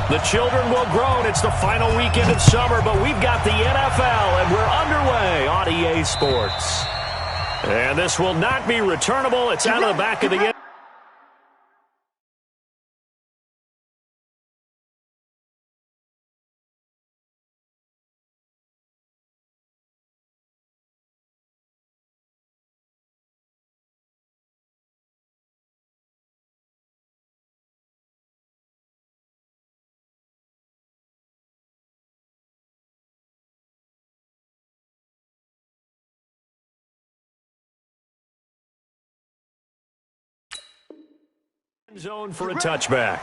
The children will groan. It's the final weekend of summer, but we've got the NFL, and we're underway on EA Sports. And this will not be returnable. It's out of the back of the end. Zone for a touchback.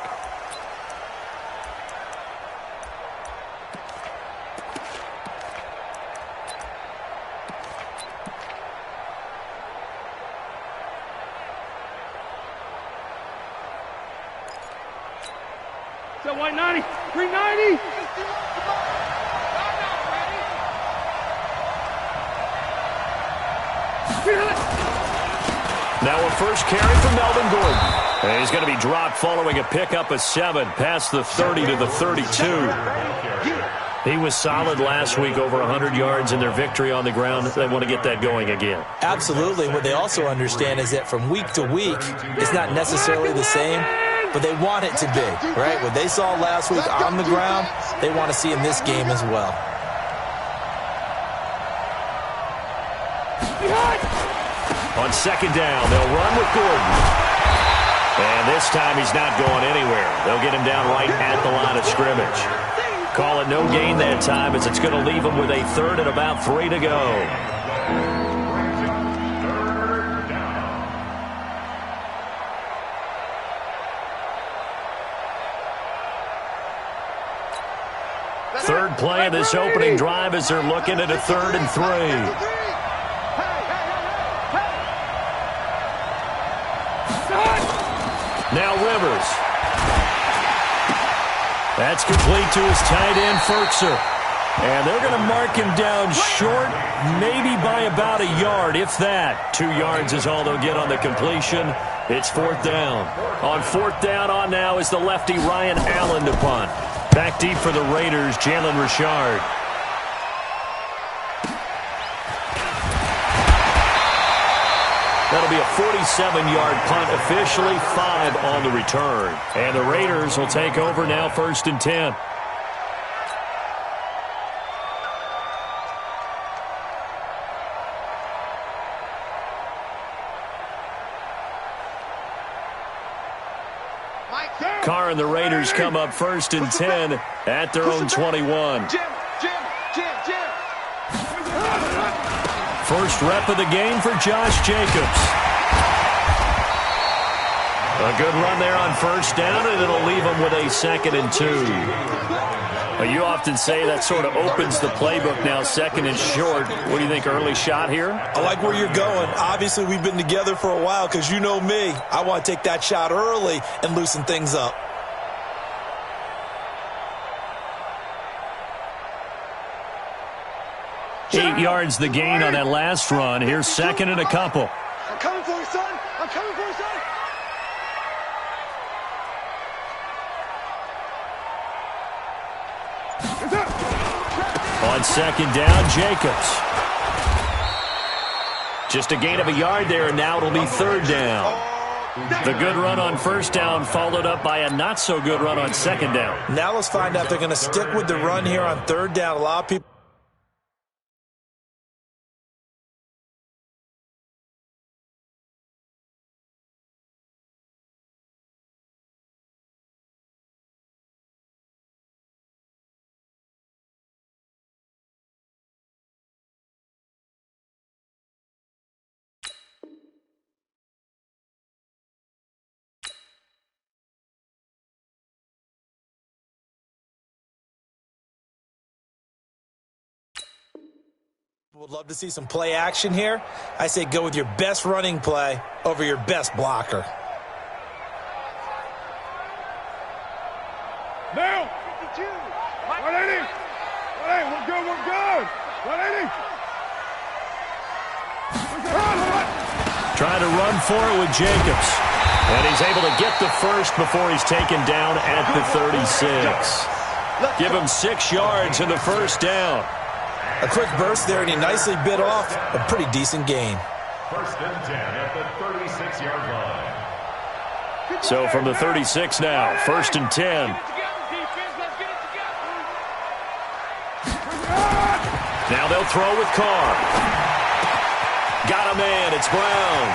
So white 90, 390. Now a first carry from Melvin Gordon. And he's going to be dropped following a pickup of 7 past the 30 to the 32. He was solid last week, over 100 yards in their victory on the ground. They want to get that going again. Absolutely. What they also understand is that from week to week, it's not necessarily the same, but they want it to be, right? What they saw last week on the ground, they want to see in this game as well. On second down, they'll run with Gordon. And this time he's not going anywhere. They'll get him down right at the line of scrimmage. Call it no gain that time, as it's going to leave him with a third and about 3 to go. Third play of this opening drive as they're looking at a 3rd and 3. Now Rivers. That's complete to his tight end, Fertzer. And they're going to mark him down short, maybe by about a yard, if that. 2 yards is all they'll get on the completion. It's 4th down. On 4th down on now is the lefty Ryan Allen to punt. Back deep for the Raiders, Jalen Richard. That'll be a 47-yard punt, officially 5 on the return. And the Raiders will take over now, 1st and 10. Carr and the Raiders come up 1st and 10 at their own 21. First rep of the game for Josh Jacobs. A good run there on 1st down, and it'll leave him with a 2nd and 2. Well, you often say that sort of opens the playbook now, 2nd and short. What do you think, early shot here? I like where you're going. Obviously, we've been together for a while because you know me. I want to take that shot early and loosen things up. Eight yards the gain on that last run. Here's 2nd and a couple. I'm coming for you, son. I'm coming for you, son. On 2nd down, Jacobs. Just a gain of a yard there, and now it'll be 3rd down. The good run on 1st down followed up by a not-so-good run on 2nd down. Now let's find out if they're going to stick with the run here on 3rd down. A lot of people. Would love to see some play action here. I say go with your best running play over your best blocker. Now, 52. 180. 180. We're good. We're good. 180. Trying to run for it with Jacobs. And he's able to get the first before he's taken down at the 36. Give him 6 yards in the first down. A quick burst there, and he nicely bit off a pretty decent gain. First and 10 at the 36-yard line. So from the 36 now, first and 10. Now they'll throw with Carr. Got a man, it's Brown.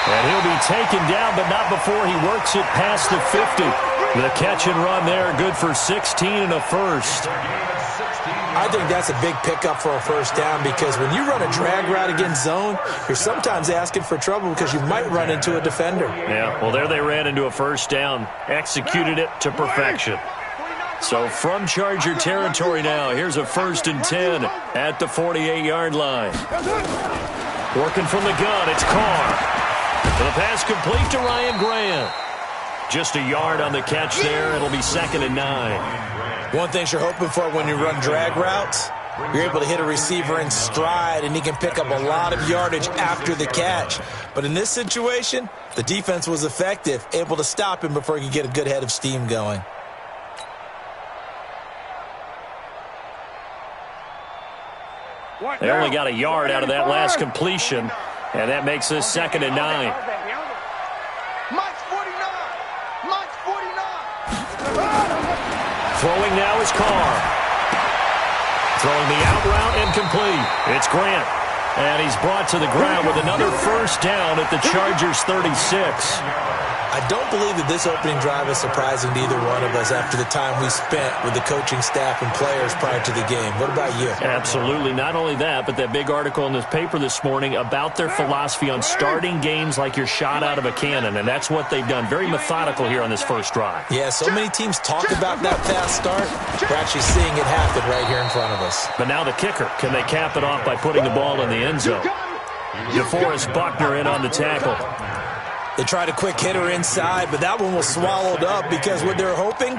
And he'll be taken down, but not before he works it past the 50. The catch and run there, good for 16 and a first. I think that's a big pickup for a first down, because when you run a drag route against zone, you're sometimes asking for trouble because you might run into a defender. Yeah, well, there they ran into a first down, executed it to perfection. So from Charger territory now, here's a first and 10 at the 48-yard line. Working from the gun, it's Carr. The pass complete to Ryan Grant. Just a yard on the catch there. It'll be second and 9. One thing you're hoping for when you run drag routes, you're able to hit a receiver in stride, and he can pick up a lot of yardage after the catch. But in this situation, the defense was effective, able to stop him before he could get a good head of steam going. They only got a yard out of that last completion, and that makes this second and 9. Throwing now is Carr. Throwing the out route incomplete. It's Grant. And he's brought to the ground with another first down at the Chargers' 36. I don't believe that this opening drive is surprising to either one of us after the time we spent with the coaching staff and players prior to the game. What about you? Absolutely. Not only that, but that big article in this paper this morning about their philosophy on starting games like you're shot out of a cannon, and that's what they've done. Very methodical here on this first drive. Yeah, so many teams talk about that fast start. We're actually seeing it happen right here in front of us. But now the kicker. Can they cap it off by putting the ball in the end zone? DeForest Buckner in on the tackle. They tried a quick hitter inside, but that one was swallowed up because what they're hoping,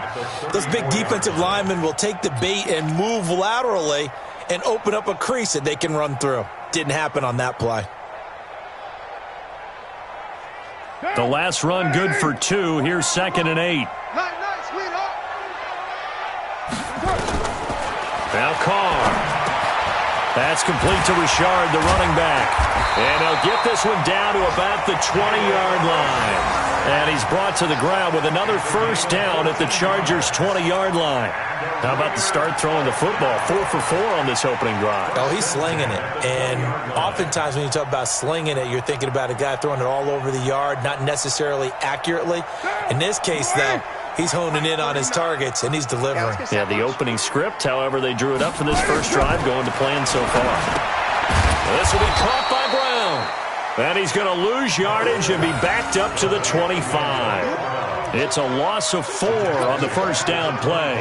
those big defensive linemen will take the bait and move laterally and open up a crease that they can run through. Didn't happen on that play. The last run good for 2. Here's second and 8. Now Carr. That's complete to Richard, the running back. And he'll get this one down to about the 20-yard line. And he's brought to the ground with another first down at the Chargers' 20-yard line. How about the start throwing the football? 4 for 4 on this opening drive. Oh, he's slinging it. And oftentimes when you talk about slinging it, you're thinking about a guy throwing it all over the yard, not necessarily accurately. In this case, though, he's honing in on his targets, and he's delivering. Yeah, the opening script, however they drew it up for this first drive, going to plan so far. This will be caught by Brown. And he's going to lose yardage and be backed up to the 25. It's a loss of 4 on the first down play.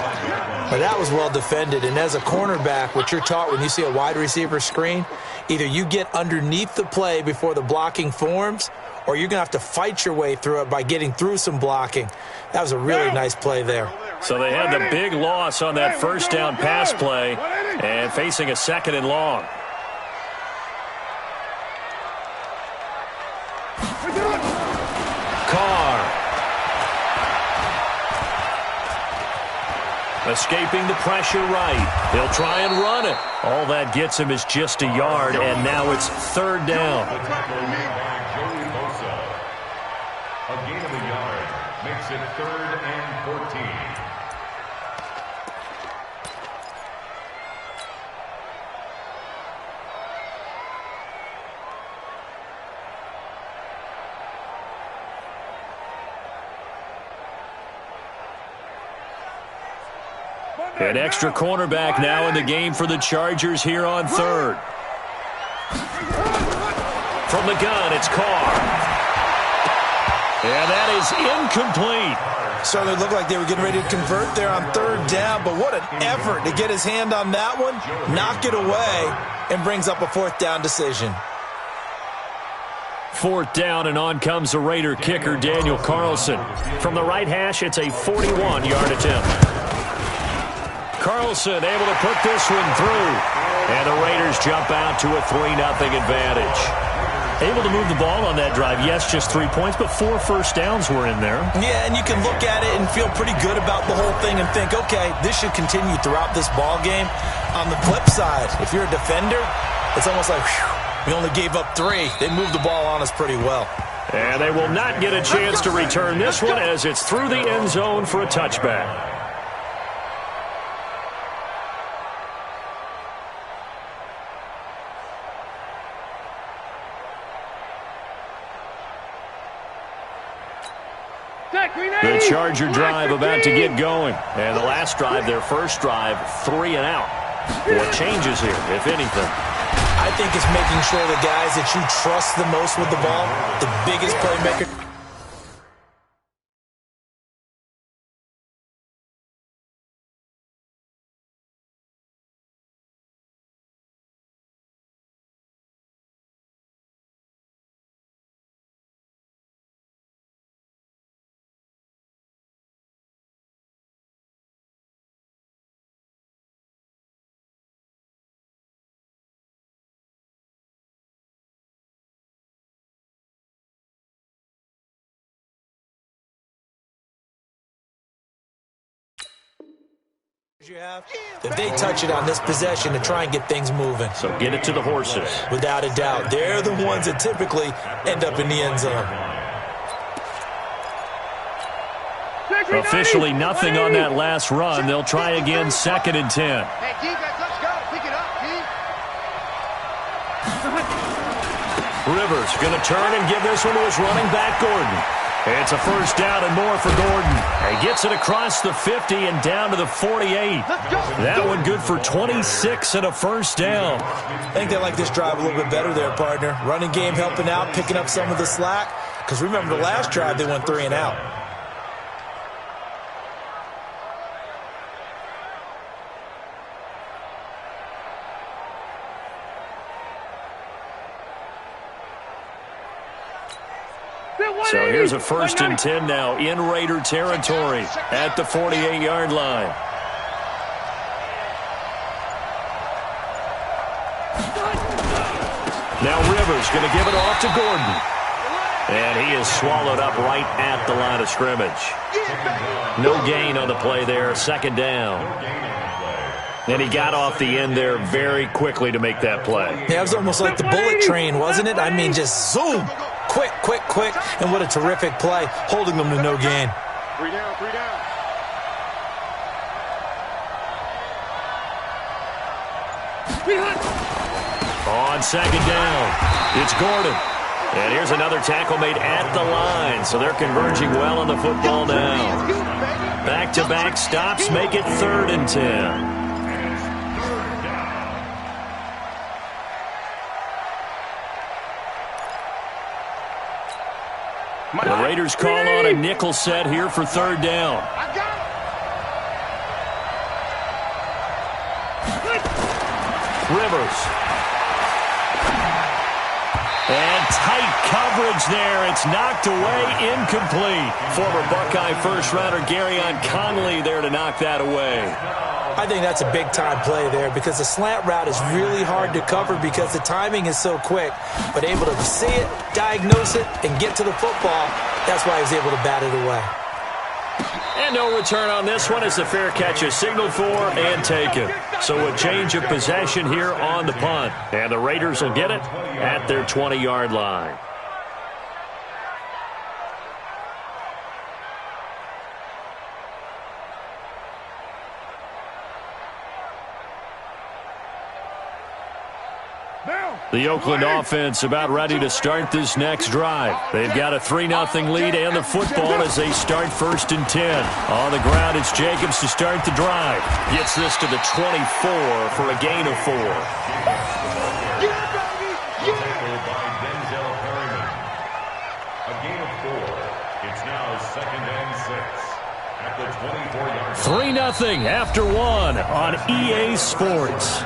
But that was well defended. And as a cornerback, what you're taught when you see a wide receiver screen, either you get underneath the play before the blocking forms, or you're going to have to fight your way through it by getting through some blocking. That was a really nice play there. So they had the big loss on that first down pass play and facing a second and long. Carr. Escaping the pressure right. He'll try and run it. All that gets him is just a yard, and now it's third down. A gain of a yard makes it 3rd and 14. An extra cornerback now in the game for the Chargers here on third. From the gun, it's Carr. And that is incomplete. Certainly looked like they were getting ready to convert there on third down, but what an effort to get his hand on that one, knock it away, and brings up a 4th down decision. 4th down, and on comes the Raider kicker, Daniel Carlson. From the right hash, it's a 41-yard attempt. Carlson able to put this one through. And the Raiders jump out to a 3-0 advantage. Able to move the ball on that drive. Yes, just 3 points, but 4 first downs were in there. Yeah, and you can look at it and feel pretty good about the whole thing and think, okay, this should continue throughout this ball game. On the flip side, if you're a defender, it's almost like, whew, we only gave up 3. They moved the ball on us pretty well. And they will not get a chance to return this one as it's through the end zone for a touchback. The Charger drive about to get going. And the last drive, their first drive, 3 and out. What changes here, if anything? I think it's making sure the guys that you trust the most with the ball, the biggest playmaker. If they touch it on this possession to try and get things moving. So get it to the horses. Without a doubt. They're the ones that typically end up in the end zone. Officially nothing on that last run. They'll try again, 2nd and 10. Hey, defense, let's go. Pick it up, G. Rivers going to turn and give this one to his running back, Gordon. It's a first down and more for Gordon. He gets it across the 50 and down to the 48. That one good for 26 and a first down. I think they like this drive a little bit better there, partner. Running game helping out, picking up some of the slack. Because remember the last drive, they went 3 and out. So here's a 1st and 10 now in Raider territory at the 48-yard line. Now Rivers going to give it off to Gordon. And he is swallowed up right at the line of scrimmage. No gain on the play there, 2nd down. And he got off the end there very quickly to make that play. Yeah, it was almost like the bullet train, wasn't it? I mean, just zoom. Quick, quick, quick. And what a terrific play, holding them to no gain. 3 down, 3 down. On 2nd down, it's Gordon. And here's another tackle made at the line. So they're converging well on the football now. Back-to-back stops make it 3rd and 10. The Raiders call on a nickel set here for 3rd down. Rivers. And tight coverage there. It's knocked away, incomplete. Former Buckeye first-rounder Garyon Conley there to knock that away. I think that's a big-time play there because the slant route is really hard to cover because the timing is so quick. But able to see it, diagnose it, and get to the football, that's why he was able to bat it away. And no return on this one as the fair catch is signaled for and taken. So a change of possession here on the punt. And the Raiders will get it at their 20-yard line. The Oakland offense about ready to start this next drive. They've got a 3-0 lead and the football as they start 1st and 10. On the ground, it's Jacobs to start the drive. Gets this to the 24 for a gain of 4. By Denzel Perryman. A gain of 4. It's now 2nd and 6 at the 24-yard line. 3-0 after 1 on EA Sports.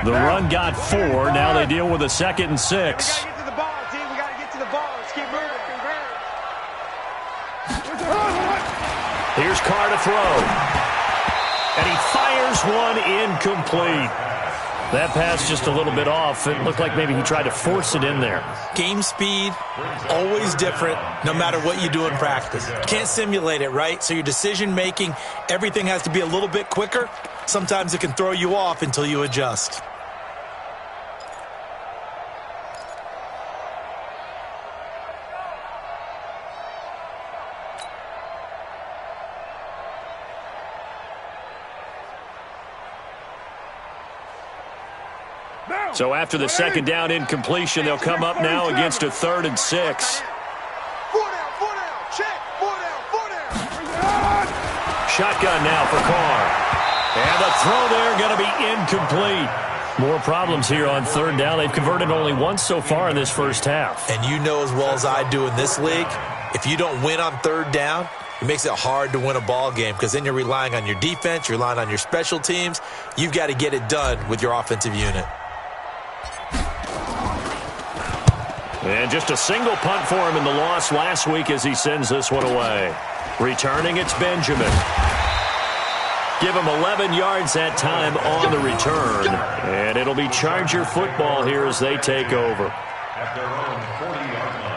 The run got 4. Now they deal with a 2nd and 6. Here's Carr to throw. And he fires one incomplete. That pass just a little bit off. It looked like maybe he tried to force it in there. Game speed, always different, no matter what you do in practice. You can't simulate it, right? So your decision-making, everything has to be a little bit quicker. Sometimes it can throw you off until you adjust. So after the second down incompletion, they'll come up now against a 3rd and 6. Shotgun now for Carr. And the throw there going to be incomplete. More problems here on 3rd down. They've converted only once so far in this first half. And you know as well as I do in this league, if you don't win on 3rd down, it makes it hard to win a ball game because then you're relying on your defense, you're relying on your special teams. You've got to get it done with your offensive unit. And just a single punt for him in the loss last week as he sends this one away. Returning, it's Benjamin. Give him 11 yards that time on the return. And it'll be Charger football here as they take over. At their own 40-yard line.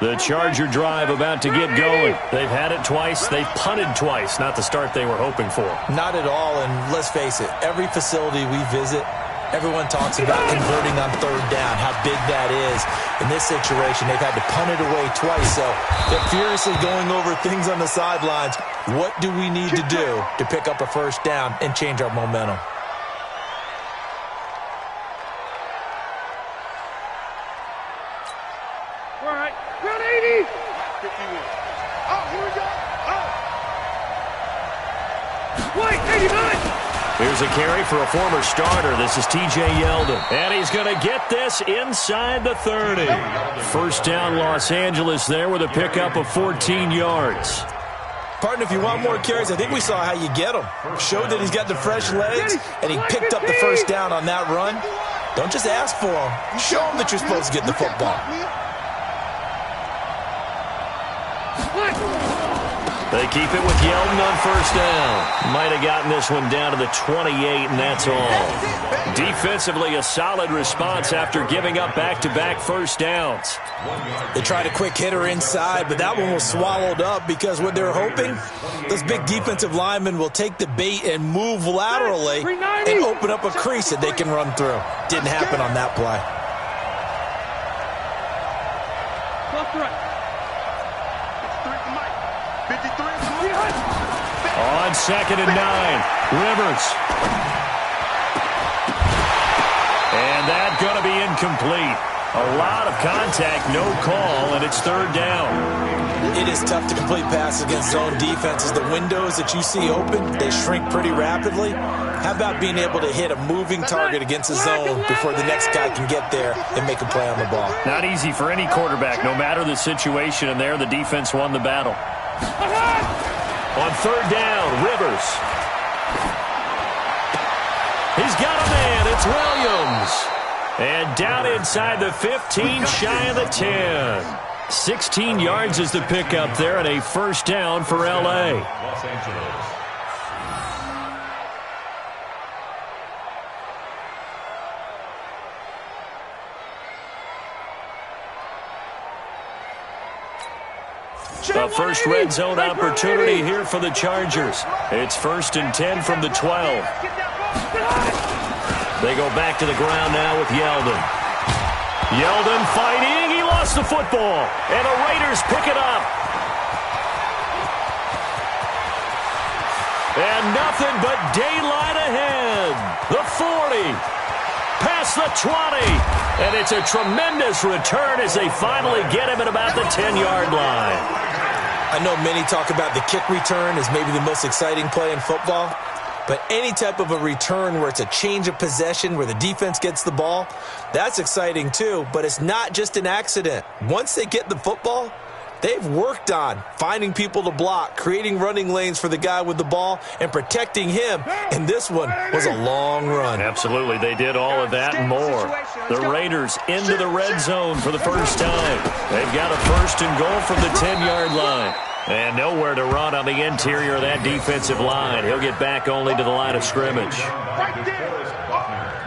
The Charger drive about to get going. They've had it twice. They've punted twice. Not the start they were hoping for. Not at all, and let's face it, every facility we visit, everyone talks about converting on 3rd down, how big that is. In this situation, they've had to punt it away twice, so they're furiously going over things on the sidelines. What do we need to do to pick up a 1st down and change our momentum? All right, round 80. 51. Oh, here we go. Oh. Wait, 89. Here's a carry for a former starter. This is T.J. Yeldon. And he's going to get this inside the 30. 1st down Los Angeles there with a pickup of 14 yards. Partner, if you want more carries, I think we saw how you get them. Showed that he's got the fresh legs, and he picked up the 1st down on that run. Don't just ask for them. Show them that you're supposed to get the football. They keep it with Yeldon on 1st down. Might have gotten this one down to the 28, and that's all. Defensively, a solid response after giving up back-to-back 1st downs. They tried a quick hitter inside, but that one was swallowed up because what they're hoping, those big defensive linemen will take the bait and move laterally and open up a crease that they can run through. Didn't happen on that play. On 2nd and 9, Rivers. And that's going to be incomplete. A lot of contact, no call, and it's 3rd down. It is tough to complete passes against zone defenses. The windows that you see open, they shrink pretty rapidly. How about being able to hit a moving target against the zone before the next guy can get there and make a play on the ball? Not easy for any quarterback, no matter the situation, and there the defense won the battle. On 3rd down, Rivers. He's got a man. It's Williams. And down inside the 15, shy of the 10. 16 yards is the pickup there, and a 1st down for L.A. Los Angeles. The first red zone opportunity here for the Chargers. It's 1st and 10 from the 12. They go back to the ground now with Yeldon. Yeldon fighting. He lost the football. And the Raiders pick it up. And nothing but daylight ahead. The 40. Past the 20. And it's a tremendous return as they finally get him at about the 10-yard line. I know many talk about the kick return as maybe the most exciting play in football, but any type of a return where it's a change of possession, where the defense gets the ball, that's exciting too, but it's not just an accident. Once they get the football, They've worked on finding people to block, creating running lanes for the guy with the ball, and protecting him. And this one was a long run. Absolutely, they did all of that and more. The Raiders into the red zone for the first time. They've got a 1st and goal from the 10-yard line. And nowhere to run on the interior of that defensive line. He'll get back only to the line of scrimmage.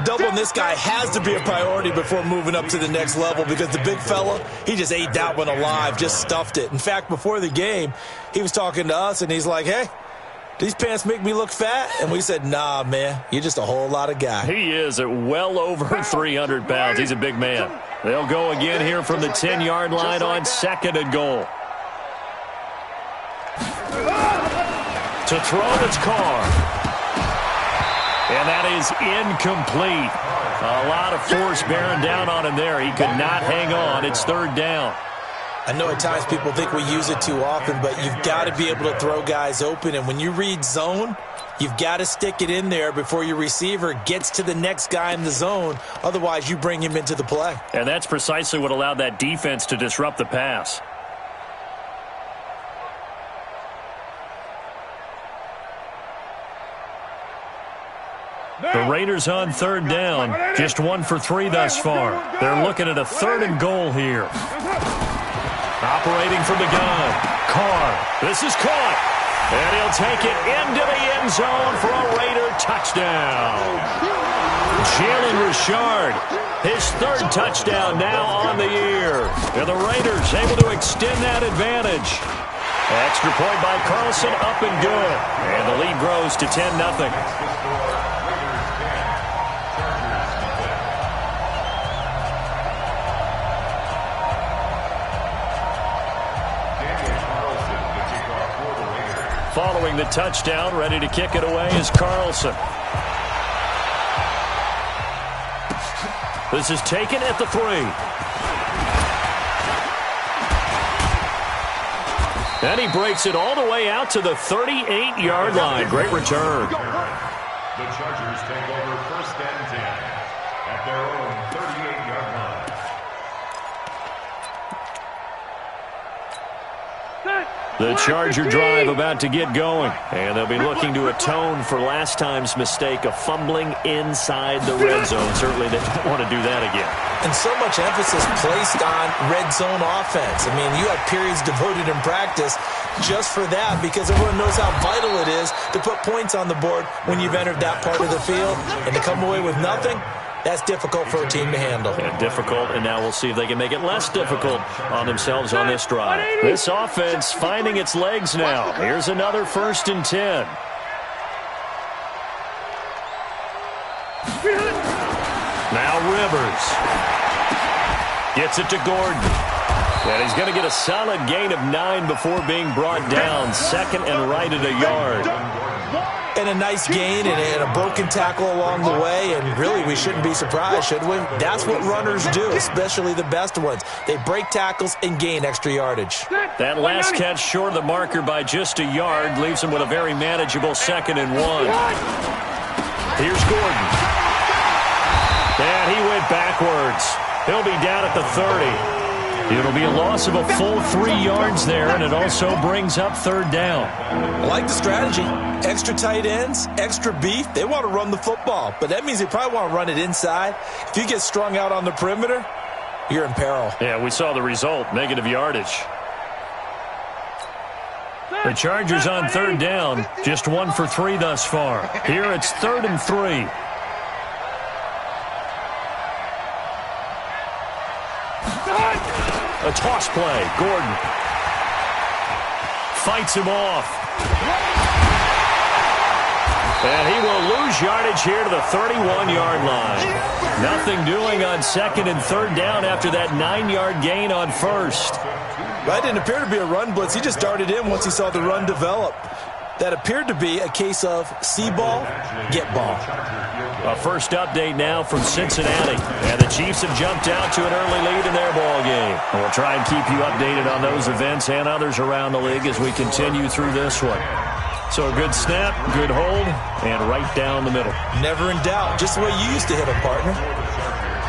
Doubling this guy has to be a priority before moving up to the next level, because the big fella, he just ate that one alive, just stuffed it. In fact, before the game, he was talking to us, and he's like, hey, these pants make me look fat? And we said, nah, man, you're just a whole lot of guy. He is at well over 300 pounds. He's a big man. They'll go again here from the 10-yard line on 2nd and goal. To throw, it's Carr. And that is incomplete. A lot of force bearing down on him there. He could not hang on. It's 3rd down. I know at times people think we use it too often, but you've got to be able to throw guys open. And when you read zone, you've got to stick it in there before your receiver gets to the next guy in the zone. Otherwise, you bring him into the play. And that's precisely what allowed that defense to disrupt the pass. The Raiders on 3rd down, just 1 for 3 thus far. They're looking at a 3rd and goal here. Operating from the gun, Carr. This is caught, and he'll take it into the end zone for a Raider touchdown. Jalen Richard, his 3rd touchdown now on the year. And the Raiders able to extend that advantage. Extra point by Carlson, up and good. And the lead grows to 10-0. Following the touchdown, ready to kick it away is Carlson. This is taken at the 3. And he breaks it all the way out to the 38-yard line. Great return. The Chargers take over 1st and 10 at their own 38-yard line. The Charger drive about to get going. And they'll be looking to atone for last time's mistake of fumbling inside the red zone. Certainly they don't want to do that again. And so much emphasis placed on red zone offense. I mean, you have periods devoted in practice just for that, because everyone knows how vital it is to put points on the board when you've entered that part of the field. And to come away with nothing, that's difficult for a team to handle. Yeah, difficult, and now we'll see if they can make it less difficult on themselves on this drive. This offense finding its legs now. Here's another 1st and 10. Now Rivers gets it to Gordon. And he's going to get a solid gain of 9 before being brought down. 2nd and right at a yard. And a nice gain and a broken tackle along the way, and really we shouldn't be surprised, should we? That's what runners do, especially the best ones. They break tackles and gain extra yardage. That last catch short of the marker by just a yard leaves him with a very manageable 2nd and 1. Here's Gordon. And he went backwards. He'll be down at the 30. It'll be a loss of a full 3 yards there, and it also brings up 3rd down. I like the strategy. Extra tight ends, extra beef. They want to run the football, but that means they probably want to run it inside. If you get strung out on the perimeter, you're in peril. Yeah, we saw the result, negative yardage. The Chargers on 3rd down, just 1 for 3 thus far. Here it's 3rd and 3. A toss play. Gordon fights him off. And he will lose yardage here to the 31-yard line. Nothing doing on 2nd and 3rd down after that 9-yard gain on 1st. That didn't appear to be a run blitz. He just darted in once he saw the run develop. That appeared to be a case of see ball, get ball. A first update now from Cincinnati. And the Chiefs have jumped out to an early lead in their ball game. We'll try and keep you updated on those events and others around the league as we continue through this one. So a good snap, good hold, and right down the middle. Never in doubt. Just the way you used to hit a partner.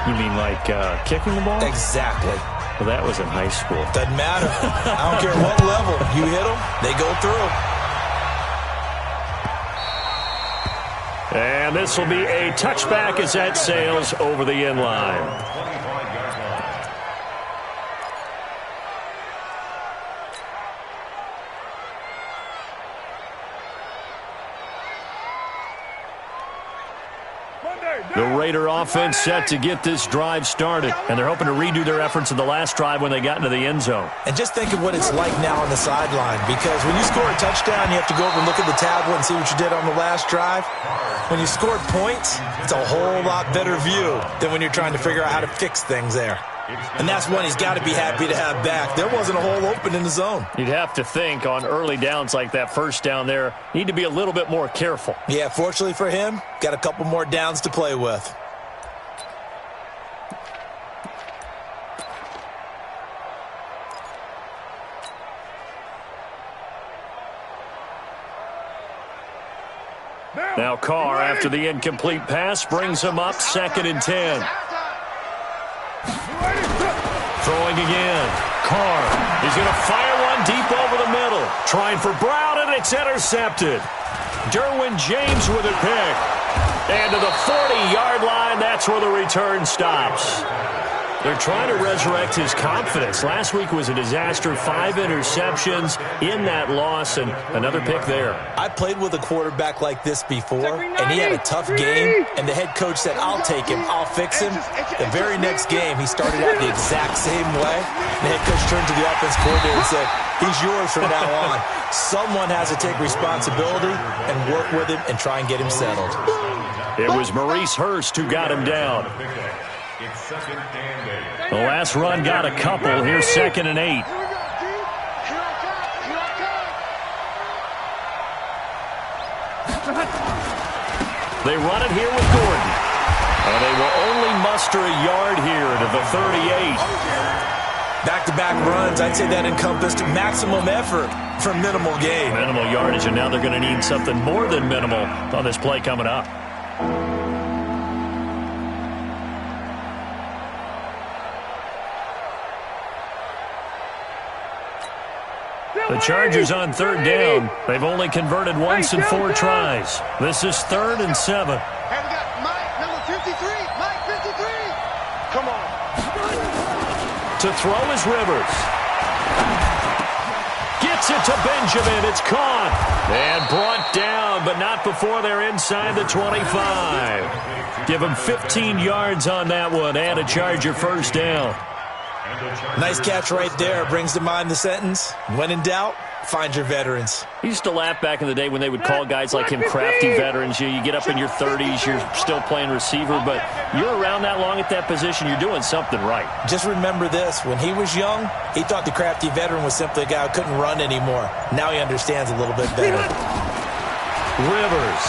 You mean like kicking the ball? Exactly. Well, that was in high school. Doesn't matter. I don't care what level. You hit them, they go through. And this will be a touchback as that sails over the end line. 25-yard line. The Raider offense set to get this drive started, and they're hoping to redo their efforts in the last drive when they got into the end zone. And just think of what it's like now on the sideline, because when you score a touchdown, you have to go over and look at the tablet and see what you did on the last drive. When you scored points, it's a whole lot better view than when you're trying to figure out how to fix things there. And that's one he's got to be happy to have back. There wasn't a hole open in the zone. You'd have to think on early downs like that first down there, need to be a little bit more careful. Yeah, fortunately for him, got a couple more downs to play with. Now Carr, after the incomplete pass, brings him up 2nd and 10. Throwing again. Carr. He's going to fire one deep over the middle. Trying for Brown, and it's intercepted. Derwin James with a pick. And to the 40-yard line, that's where the return stops. They're trying to resurrect his confidence. Last week was a disaster. 5 interceptions in that loss, and another pick there. I played with a quarterback like this before, and he had a tough game, and the head coach said, I'll take him, I'll fix him. The very next game, he started out the exact same way. The head coach turned to the offense coordinator and said, he's yours from now on. Someone has to take responsibility and work with him and try and get him settled. It was Maurice Hurst who got him down. It's 2nd and 8. The last run got a couple. Here's 2nd and 8. They run it here with Gordon. And they will only muster a yard here to the 38. Back-to-back runs, I'd say that encompassed maximum effort for minimal gain. Minimal yardage, and now they're going to need something more than minimal on this play coming up. The Chargers on 3rd down. They've only converted once in 4 tries. This is 3rd and 7. And we got Mike, number 53. Mike, 53. Come on. To throw is Rivers. Gets it to Benjamin. It's caught. And brought down, but not before they're inside the 25. Give him 15 yards on that one and a Charger first down. Nice catch right there. Brings to mind the sentence, when in doubt, find your veterans. I used to laugh back in the day when they would call guys like him crafty veterans. You get up in your 30s, you're still playing receiver, but you're around that long at that position, you're doing something right. Just remember this. When he was young, he thought the crafty veteran was simply a guy who couldn't run anymore. Now he understands a little bit better. Rivers.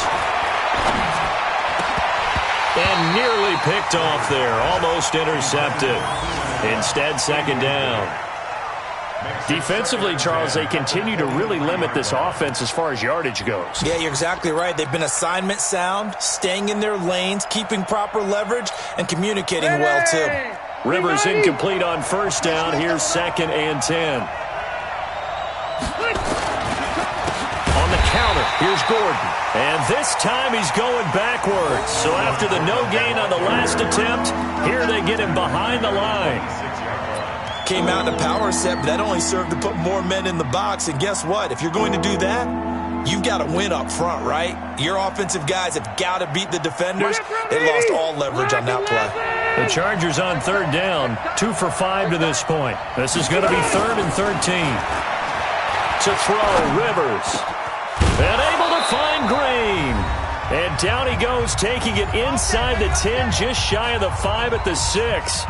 And nearly picked off there. Almost intercepted. Instead, 2nd down. Defensively, Charles, they continue to really limit this offense as far as yardage goes. Yeah, you're exactly right. They've been assignment sound, staying in their lanes, keeping proper leverage, and communicating well, too. Rivers incomplete on 1st down. Here's 2nd and 10. On the counter, here's Gordon. And this time he's going backwards. So after the no gain on the last attempt, here they get him behind the line. Came out in a power set, but that only served to put more men in the box. And guess what? If you're going to do that, you've got to win up front, right? Your offensive guys have got to beat the defenders. They lost all leverage on that play. The Chargers on 3rd down, 2 for 5 to this point. This is going to be 3rd and 13. To throw, Rivers. And able to find Green. And down he goes, taking it inside the 10, just shy of the 5 at the 6.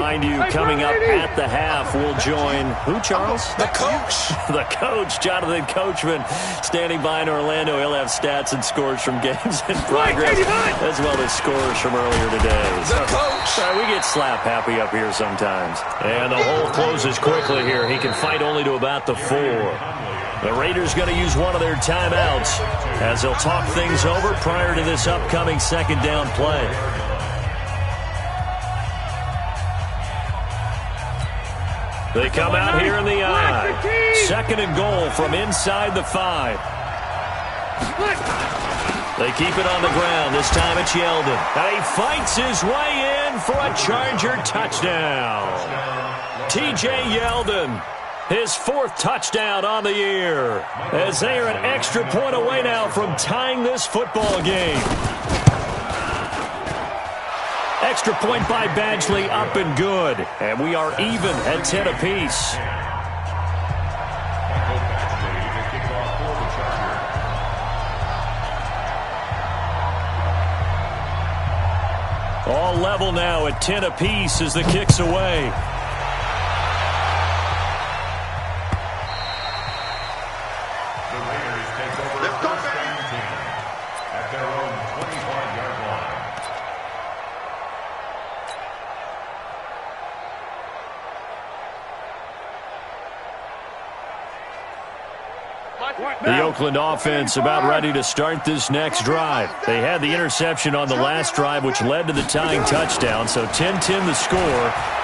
remind you, coming up at the half, we'll join who, Charles? The coach. The coach, Jonathan Coachman, standing by in Orlando. He'll have stats and scores from games in progress, as well as scores from earlier today. The coach. We get slap happy up here sometimes. And the hole closes quickly here. He can fight only to about the 4. The Raiders going to use one of their timeouts as they'll talk things over prior to this upcoming second down play. They come out here in the I. Second and goal from inside the 5. They keep it on the ground. This time it's Yeldon. And he fights his way in for a Charger touchdown. T.J. Yeldon, his 4th touchdown on the year, as they are an extra point away now from tying this football game. Extra point by Badgley, up and good. And we are even at 10 apiece. All level now at 10 apiece as the kick's away. The Raiders take over first and 10 at their own 25-yard line. The Oakland offense about ready to start this next drive. They had the interception on the last drive, which led to the tying touchdown. So 10-10 the score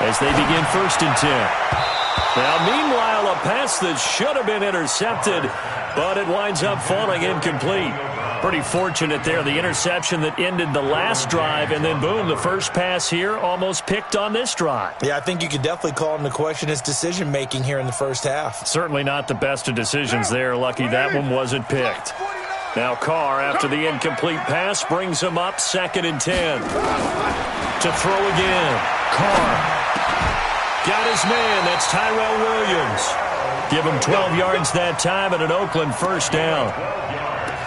as they begin 1st and 10. Now, meanwhile, a pass that should have been intercepted, but it winds up falling incomplete. Pretty fortunate there. The interception that ended the last drive, and then, boom, the first pass here almost picked on this drive. Yeah, I think you could definitely call him to question his decision-making here in the first half. Certainly not the best of decisions there. Lucky that one wasn't picked. Now Carr, after the incomplete pass, brings him up 2nd and 10. To throw again. Carr got his man. That's Tyrell Williams. Give him 12 yards that time and an Oakland first down.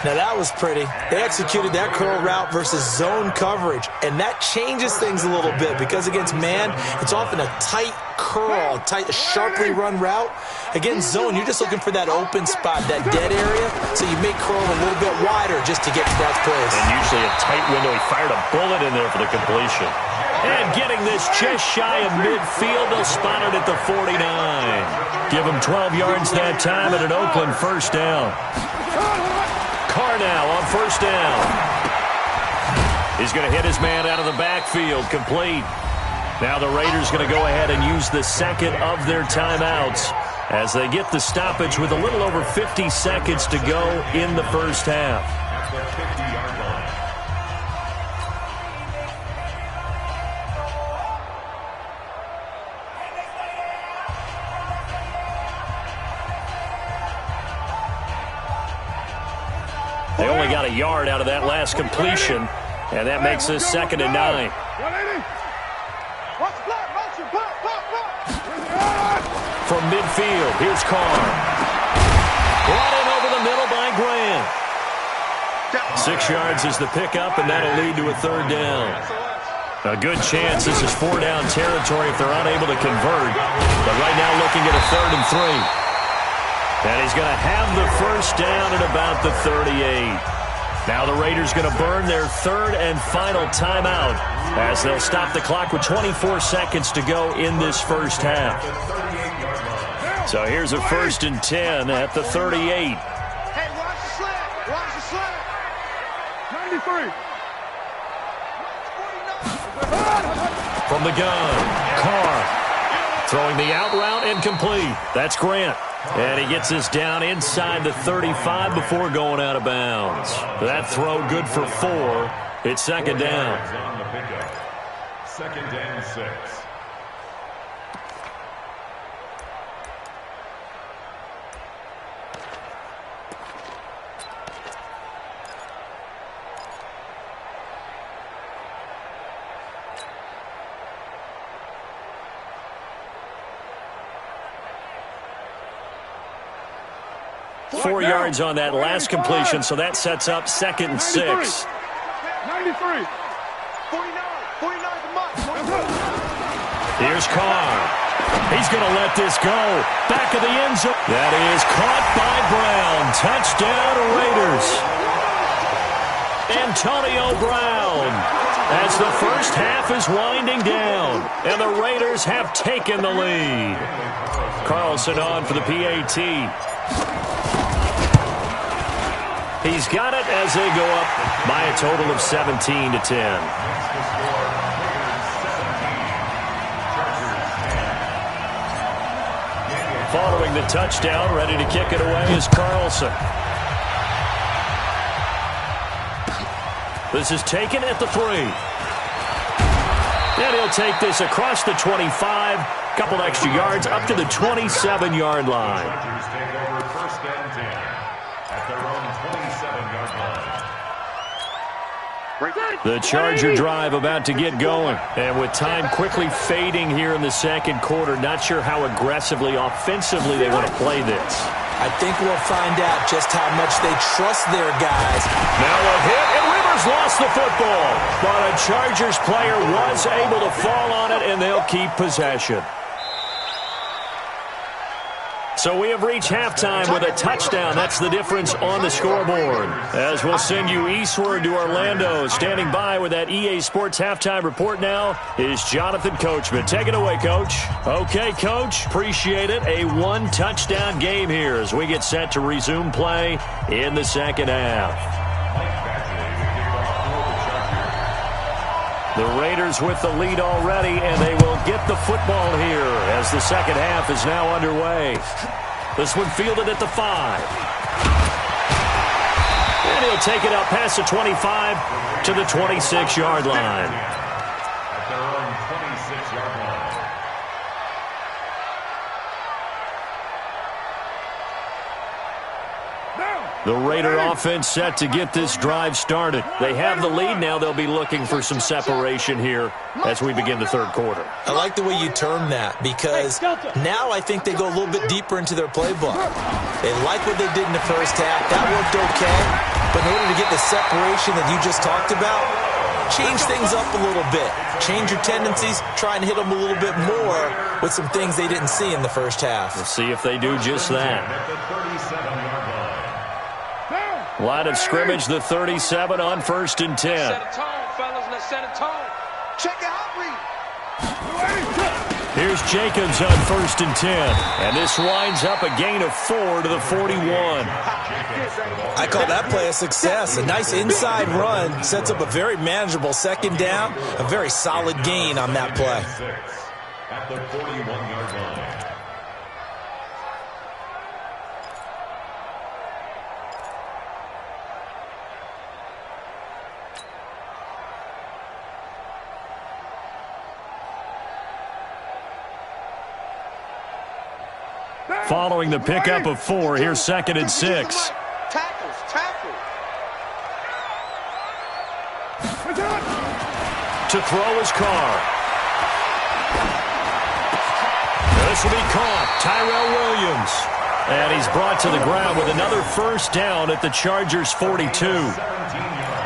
Now, that was pretty. They executed that curl route versus zone coverage, and that changes things a little bit because against man, it's often a tight curl, a sharply run route. Against zone, you're just looking for that open spot, that dead area, so you make curl a little bit wider just to get to that place. And usually a tight window. He fired a bullet in there for the completion. And getting this just shy of midfield, they'll spot it at the 49. Give him 12 yards that time and an Oakland first down. Carr now on first down. He's going to hit his man out of the backfield, complete. Now the Raiders going to go ahead and use the second of their timeouts as they get the stoppage with a little over 50 seconds to go in the first half. At their 50-yard line. They only got a yard out of that last completion, and that makes this 2nd and 9. From midfield, here's Carr. Brought in over the middle by Grant. 6 yards is the pickup, and that'll lead to a 3rd down. A good chance this is 4-down territory if they're unable to convert, but right now looking at a 3rd and 3. And he's going to have the first down at about the 38. Now the Raiders going to burn their 3rd and final timeout as they'll stop the clock with 24 seconds to go in this first half. So here's a 1st and 10 at the 38. Hey, watch the slant. Watch the slant. 93. From the gun, Carr throwing the out route and complete. That's Grant. And he gets this down inside the 35 before going out of bounds. That throw good for 4. It's 2nd down. On the pickup. 2nd and 6. Four yards on that last completion, so that sets up 2nd and 6. 93. 49. 49 the month. Here's Carr. He's going to let this go. Back of the end zone. That is caught by Brown. Touchdown, Raiders. Antonio Brown. As the first half is winding down, and the Raiders have taken the lead. Carlson on for the PAT. He's got it as they go up by a total of 17-10. Following the touchdown, ready to kick it away is Carlson. This is taken at the 3. And he'll take this across the 25. Couple extra yards up to the 27-yard line. Chargers take over first and 10 at their own 27-yard line. The Charger drive about to get going. And with time quickly fading here in the second quarter, not sure how aggressively, offensively they want to play this. I think we'll find out just how much they trust their guys. Now a hit, and Rivers lost the football. But a Chargers player was able to fall on it, and they'll keep possession. So we have reached halftime with a touchdown. That's the difference on the scoreboard. As we'll send you eastward to Orlando. Standing by with that EA Sports halftime report now is Jonathan Coachman. Take it away, Coach. Okay, Coach. Appreciate it. A one-touchdown game here as we get set to resume play in the second half. The Raiders with the lead already, and they will get the football here as the second half is now underway. This one fielded at the 5. And he'll take it out past the 25 to the 26-yard line. At their own 26-yard line. The Raider offense set to get this drive started. They have the lead now. They'll be looking for some separation here as we begin the third quarter. I like the way you term that because now I think they go a little bit deeper into their playbook. They like what they did in the first half. That worked okay. But in order to get the separation that you just talked about, change things up a little bit. Change your tendencies. Try and hit them a little bit more with some things they didn't see in the first half. We'll see if they do just that. At the 37-yard line. Line of scrimmage, the 37 on 1st and 10. Set a tone, fellas. Let's set a tone. Check it out, read. Here's Jacobs on 1st and 10. And this winds up a gain of 4 to the 41. I call that play a success. A nice inside run sets up a very manageable second down. A very solid gain on that play. At the 41-yard line. Following the pickup of 4, here's 2nd and 6. Tackle. To throw his Carr. This will be caught. Tyrell Williams. And he's brought to the ground with another first down at the Chargers' 42.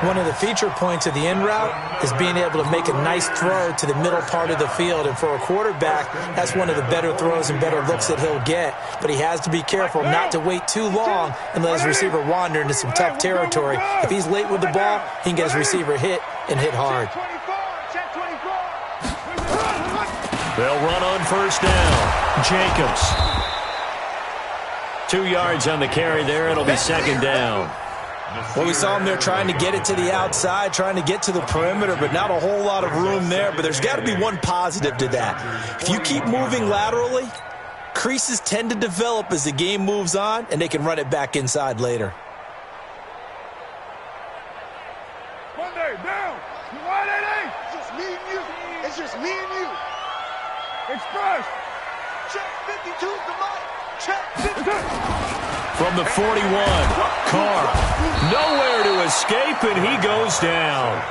One of the feature points of the in route is being able to make a nice throw to the middle part of the field. And for a quarterback, that's one of the better throws and better looks that he'll get. But he has to be careful not to wait too long and let his receiver wander into some tough territory. If he's late with the ball, he can get his receiver hit and hit hard. They'll run on first down. Jacobs. 2 yards on the carry there. It'll be second down. Well, we saw him there trying to get it to the outside, trying to get to the perimeter, but not a whole lot of room there. But there's got to be one positive to that. If you keep moving laterally, creases tend to develop as the game moves on, and they can run it back inside later. Monday, down. You want it, eh? It's just me and you. It's just me and you. Express. Check 52's the mic. Check 50. From the 41, Carr. Nowhere to escape, and he goes down.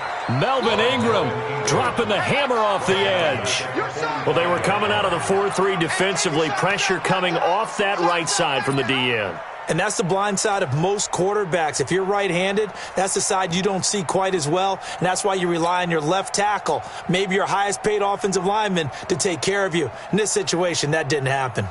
Melvin Ingram dropping the hammer off the edge. Well, they were coming out of the 4-3 defensively. Pressure coming off that right side from the DN. And that's the blind side of most quarterbacks. If you're right-handed, that's the side you don't see quite as well, and that's why you rely on your left tackle, maybe your highest-paid offensive lineman, to take care of you. In this situation, that didn't happen.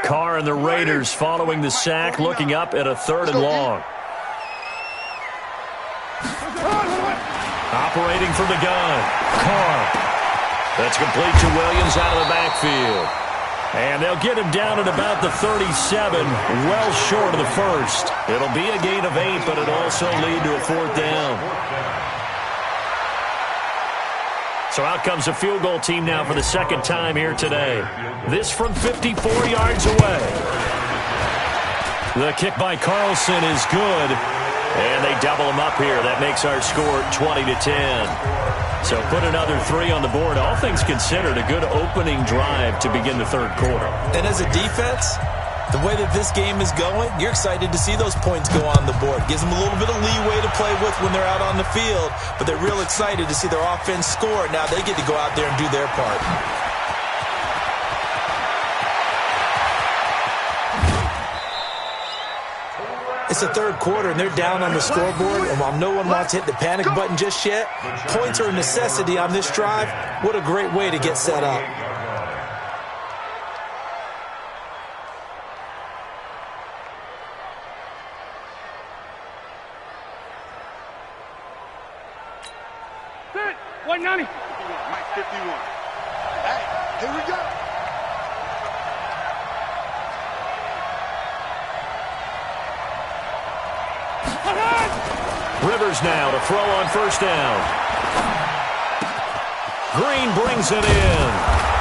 Carr and the Raiders following the sack, looking up at a 3rd and long. Operating from the gun, Carr. That's complete to Williams out of the backfield. And they'll get him down at about the 37, well short of the first. It'll be a gain of 8, but it'll also lead to a 4th down. So out comes a field goal team now for the 2nd time here today. This from 54 yards away. The kick by Carlson is good. And they double him up here. That makes our score 20-10. So put another 3 on the board. All things considered, a good opening drive to begin the 3rd quarter. And as a defense, the way that this game is going, you're excited to see those points go on the board. Gives them a little bit of leeway to play with when they're out on the field, but they're real excited to see their offense score. Now they get to go out there and do their part. It's the 3rd quarter, and they're down on the scoreboard, and while no one wants to hit the panic button just yet, points are a necessity on this drive. What a great way to get set up. Good. 190. Mike 51. Hey, here we go. Rivers now to throw on 1st down. Green brings it in.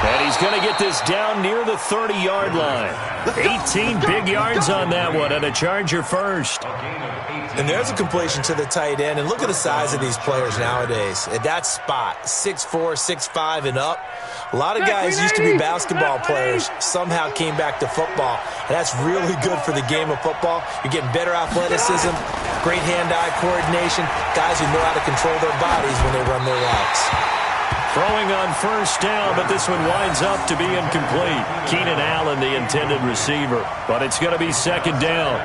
And he's going to get this down near the 30-yard line. 18 big yards on that one, and a Charger first. And there's a completion to the tight end. And look at the size of these players nowadays. At that spot, 6'4", 6'5", and up. A lot of guys used to be basketball players, somehow came back to football. And that's really good for the game of football. You're getting better athleticism, great hand-eye coordination, guys who know how to control their bodies when they run their routes. Throwing on 1st down, but this one winds up to be incomplete. Keenan Allen, the intended receiver. But it's going to be 2nd down.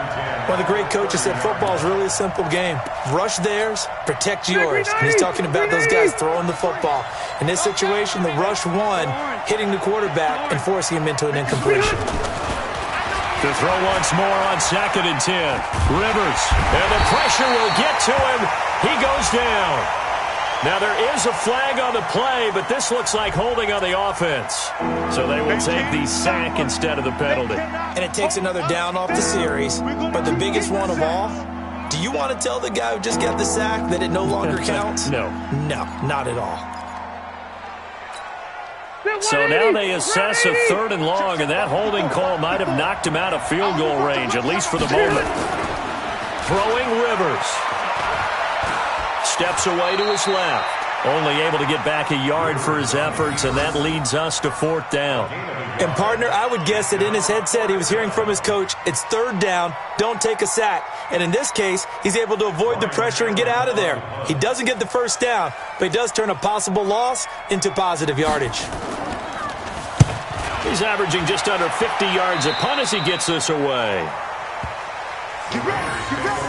One of the great coaches said football is really a simple game. Rush theirs, protect yours. And he's talking about those guys throwing the football. In this situation, the rush one, hitting the quarterback and forcing him into an incompletion. To throw once more on 2nd and 10. Rivers, and the pressure will get to him. He goes down. Now, there is a flag on the play, but this looks like holding on the offense. So they will take the sack instead of the penalty. And it takes another down off the series. But the biggest one of all, do you want to tell the guy who just got the sack that it no longer counts? No. No, not at all. So now they assess a 3rd and long, and that holding call might have knocked him out of field goal range, at least for the moment. Throwing Rivers. Steps away to his left. Only able to get back a yard for his efforts, and that leads us to 4th down. And, partner, I would guess that in his headset he was hearing from his coach, it's 3rd down, don't take a sack. And in this case, he's able to avoid the pressure and get out of there. He doesn't get the 1st down, but he does turn a possible loss into positive yardage. He's averaging just under 50 yards a punt as he gets this away. Get ready, get ready,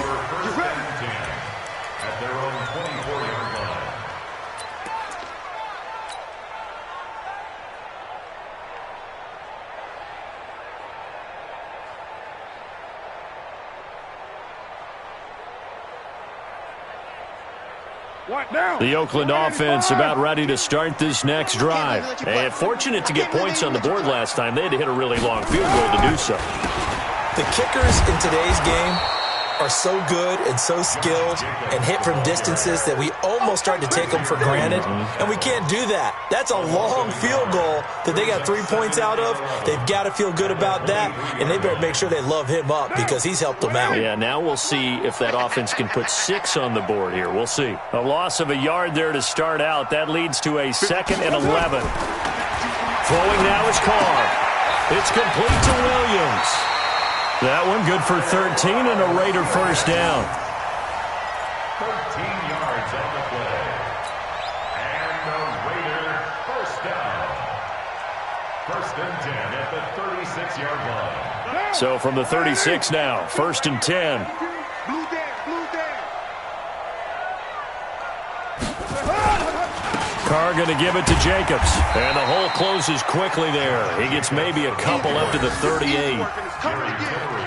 get ready. At their own 24-yard line. The Oakland offense about ready to start this next drive. And fortunate to get points on the board last time. They had to hit a really long field goal to do so. The kickers in today's game are so good and so skilled and hit from distances that we almost start to take them for granted, and we can't do that. That's a long field goal that they got 3 points out of. They've got to feel good about that, and they better make sure they love him up because he's helped them out. Yeah, now we'll see if that offense can put 6 on the board here. We'll see. A loss of a yard there to start out. That leads to a 2nd and 11. Throwing now is Carr. It's complete to Williams. That one good for 13 and a Raider 1st down. 13 yards on the play. And the Raider 1st First and 10 at the 36-yard line. So from the 36 now, first and 10. Blue down, blue down. Carr going to give it to Jacobs. And the hole closes quickly there. He gets maybe a couple up to the 38.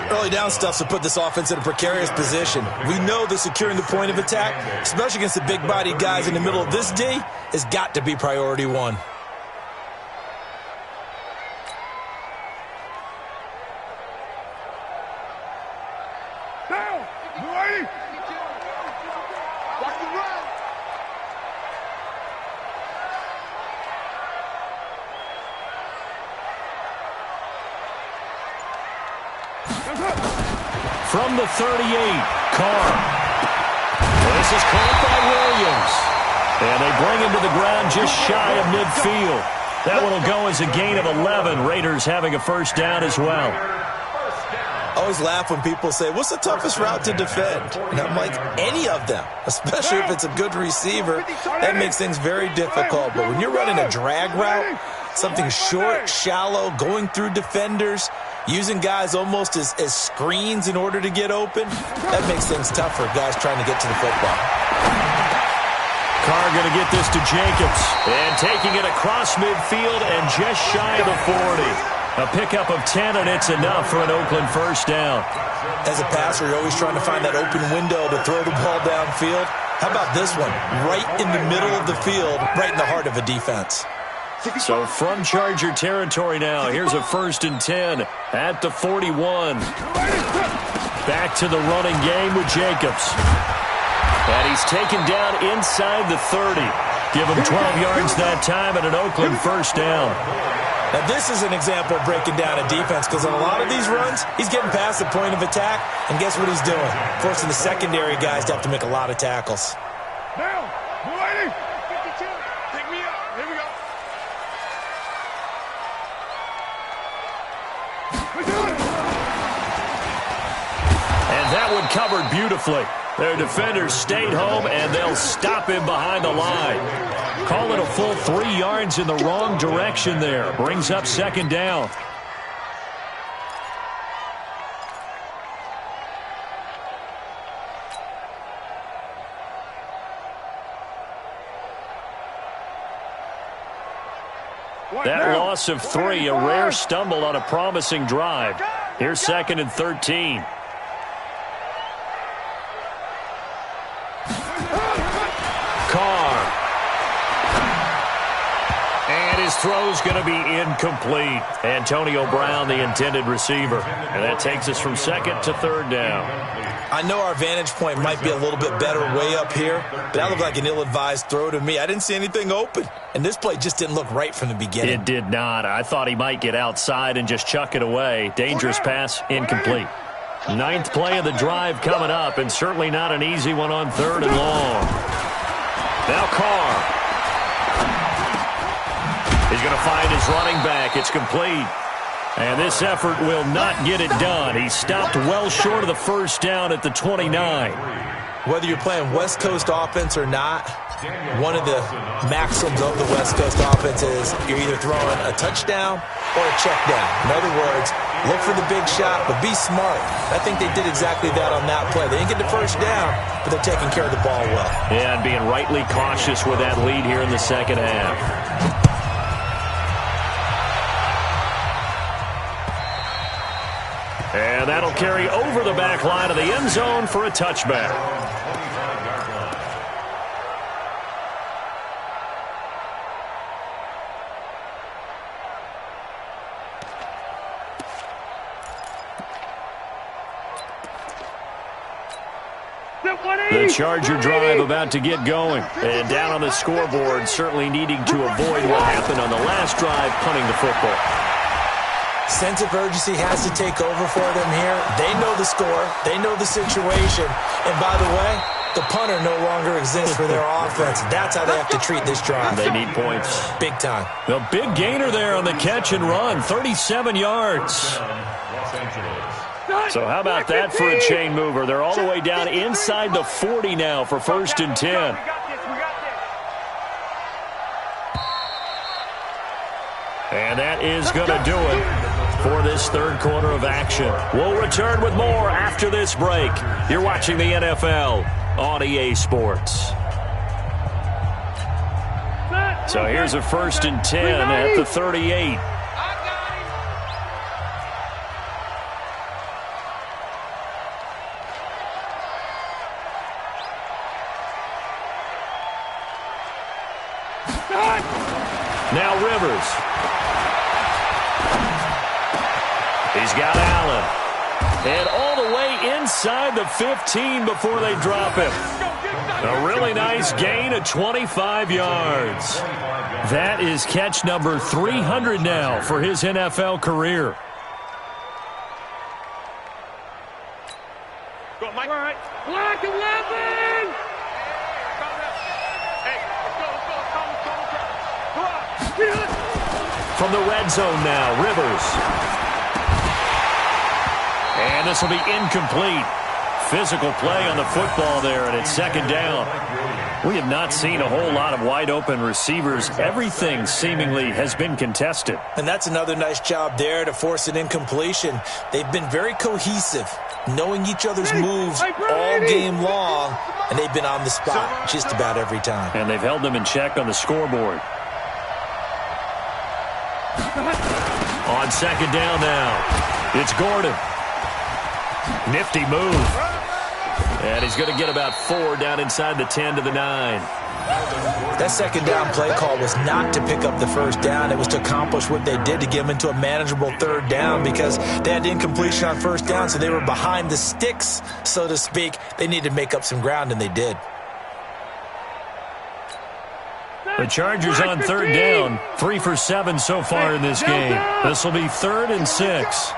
Early down stuff to put this offense in a precarious position. We know that securing the point of attack, especially against the big-bodied guys in the middle of this D, has got to be priority one. Down. Ready? Watch the run. From the 38, Carr. This is caught by Williams. And they bring him to the ground just shy of midfield. That one will go as a gain of 11. Raiders having a first down as well. I always laugh when people say, what's the toughest route to defend? And I'm like, any of them, especially if it's a good receiver. That makes things very difficult. But when you're running a drag route, something short, shallow, going through defenders, using guys almost as screens in order to get open, that makes things tough for guys trying to get to the football. Carr going to get this to Jacobs. And taking it across midfield and just shy of the 40. A pickup of 10, and it's enough for an Oakland first down. As a passer, you're always trying to find that open window to throw the ball downfield. How about this one? Right in the middle of the field, right in the heart of a defense. So from Charger territory now, here's a first and 10 at the 41. Back to the running game with Jacobs. And he's taken down inside the 30. Give him 12 yards that time and an Oakland first down. Now, this is an example of breaking down a defense because on a lot of these runs, he's getting past the point of attack, and guess what he's doing? Forcing the secondary guys to have to make a lot of tackles. Down. Ready? 52. Pick me up. Here we go. And that one covered beautifully. Their defenders stayed home, and they'll stop him behind the line. Call it a full 3 yards in the wrong direction there. Brings up second down. That loss of 3, a rare stumble on a promising drive. Here's second and 13. Throw's going to be incomplete. Antonio Brown, the intended receiver. And that takes us from second to third down. I know our vantage point might be a little bit better way up here, but that looked like an ill-advised throw to me. I didn't see anything open, and this play just didn't look right from the beginning. It did not. I thought he might get outside and just chuck it away. Dangerous pass, incomplete. 9th play of the drive coming up, and certainly not an easy one on third and long. Now Carr. He's going to find his running back. It's complete. And this effort will not get it done. He stopped well short of the first down at the 29. Whether you're playing West Coast offense or not, one of the maxims of the West Coast offense is you're either throwing a touchdown or a check down. In other words, look for the big shot, but be smart. I think they did exactly that on that play. They didn't get the first down, but they're taking care of the ball well. Yeah, and being rightly cautious with that lead here in the second half. And that'll carry over the back line of the end zone for a touchback. The Charger drive about to get going. And down on the scoreboard, certainly needing to avoid what happened on the last drive, punting the football. Sense of urgency has to take over for them here. They know the score. They know the situation. And by the way, the punter no longer exists for their offense. That's how they have to treat this drive. They need points. Big time. The big gainer there on the catch and run, 37 yards. So how about that for a chain mover? They're all the way down inside the 40 now for first and 10. And that is going to do it for this third quarter of action. We'll return with more after this break. You're watching the NFL on EA Sports. So here's a 1st and 10 at the 38. Now Rivers. He's got Allen. And all the way inside the 15 before they drop him. A really nice gain of 25 yards. That is catch number 300 now for his NFL career. Go on, Mike. All right. Black 11! From the red zone now, Rivers. And this will be incomplete. Physical play on the football there, and it's 2nd down. We have not seen a whole lot of wide-open receivers. Everything seemingly has been contested. And that's another nice job there to force an incompletion. They've been very cohesive, knowing each other's moves all game long, and they've been on the spot just about every time. And they've held them in check on the scoreboard. On 2nd down now, it's Gordon. Nifty move. And he's going to get about 4 down inside the 10 to the 9. That 2nd down play call was not to pick up the 1st down. It was to accomplish what they did to get them into a manageable 3rd down because they had incompletion on 1st down, so they were behind the sticks, so to speak. They needed to make up some ground, and they did. The Chargers on 3rd down, 3 for 7 so far in this game. This will be 3rd and 6.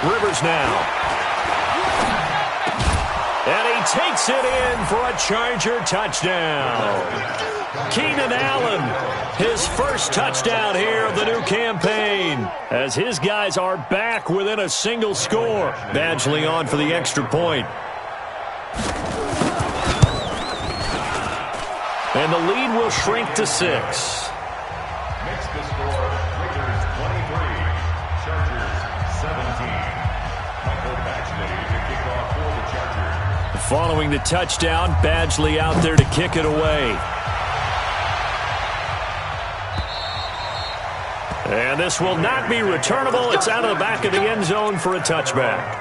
Rivers now. And he takes it in for a Charger touchdown. Keenan Allen, his first touchdown here of the new campaign, as his guys are back within a single score. Badgley on for the extra point. And the lead will shrink to 6. Makes the score Raiders 23, Chargers 17. Michael Badgley to kick off for the Chargers. Following the touchdown, Badgley out there to kick it away. And this will not be returnable. It's out of the back of the end zone for a touchback.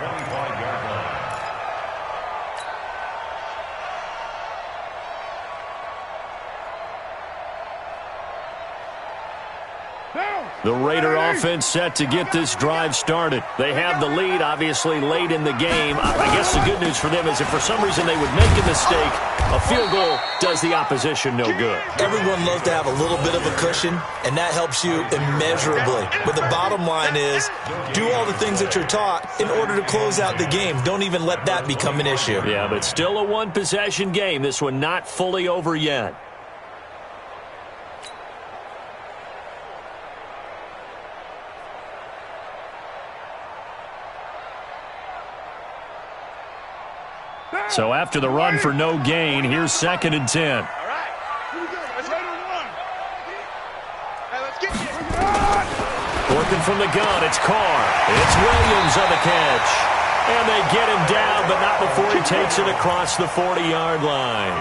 The Raider offense set to get this drive started. They have the lead, obviously, late in the game. I guess the good news for them is if for some reason they would make a mistake, a field goal does the opposition no good. Everyone loves to have a little bit of a cushion, and that helps you immeasurably. But the bottom line is, do all the things that you're taught in order to close out the game. Don't even let that become an issue. Yeah, but still a one-possession game. This one not fully over yet. So after the run for no gain, here's 2nd and 10. All right. Here we go. Let's run. Hey, let's get you. Working from the gun, it's Carr. It's Williams on the catch. And they get him down, but not before he takes it across the 40-yard line.